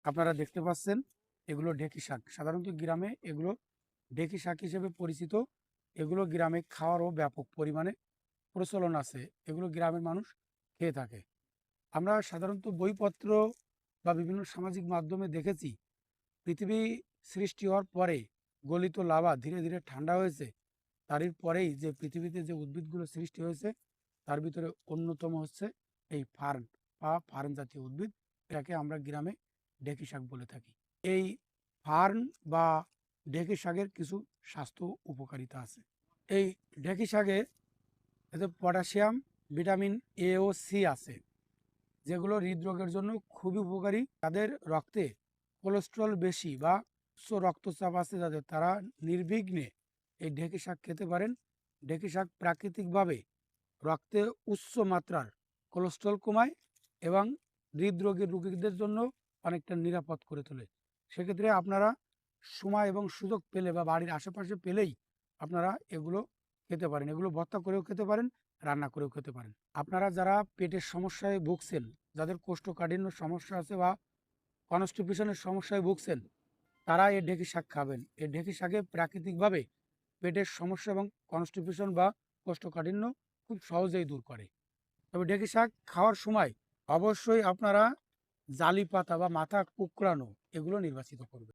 আপনারা দেখতে পাচ্ছেন এগুলো ঢেঁকি শাক। সাধারণত গ্রামে এগুলো ঢেঁকি শাক হিসেবে পরিচিত। এগুলো গ্রামে খাওয়ারও ব্যাপক পরিমাণে প্রচলন আছে। এগুলো গ্রামের মানুষ খেয়ে থাকে। আমরা সাধারণত বইপত্র বা বিভিন্ন সামাজিক মাধ্যমে দেখেছি, পৃথিবী সৃষ্টি হওয়ার পরে গলিত লাভা ধীরে ধীরে ঠান্ডা হয়েছে। তারই পরেই যে পৃথিবীতে যে উদ্ভিদগুলো সৃষ্টি হয়েছে তার ভিতরে অন্যতম হচ্ছে এই ফার্ন বা ফার্ন জাতীয় উদ্ভিদ। এটাকে আমরা গ্রামে ঢেঁকি শাক বলে থাকি। এই ফার্ন বা ঢেঁকি শাকের কিছু স্বাস্থ্য উপকারিতা আছে। এই ঢেঁকি শাকে এতে পটাশিয়াম, ভিটামিন এ ও সি আছে, যেগুলো হৃদরোগের জন্য খুবই উপকারী। তাদের রক্তে কোলেস্ট্রল বেশি বা উচ্চ রক্তচাপ আছে যাদের, তারা নির্বিঘ্নে এই ঢেঁকি শাক খেতে পারেন। ঢেঁকি শাক প্রাকৃতিকভাবে রক্তে উচ্চ মাত্রার কোলেস্ট্রল কমায় এবং হৃদরোগের রোগীদের জন্য অনেকটা নিরাপদ করে তোলে। সেক্ষেত্রে আপনারা সময় এবং সুযোগ পেলে বা বাড়ির আশেপাশে পেলেই আপনারা এগুলো খেতে পারেন। এগুলো ভর্তা করেও খেতে পারেন, রান্না করেও খেতে পারেন। আপনারা যারা পেটের সমস্যায় ভুগছেন, যাদের কোষ্ঠকাঠিন্য সমস্যা আছে বা কনস্টিপেশনের সমস্যায় ভুগছেন, তারা এই ঢেঁকি শাক খাবেন। এই ঢেঁকি শাকে প্রাকৃতিকভাবে পেটের সমস্যা এবং কনস্টিপেশন বা কোষ্ঠকাঠিন্য খুব সহজেই দূর করে। তবে ঢেঁকি শাক খাওয়ার সময় অবশ্যই আপনারা জালি পাতা বা মাথা কুঁকড়ানো এগুলো নির্বাচিত করবেন।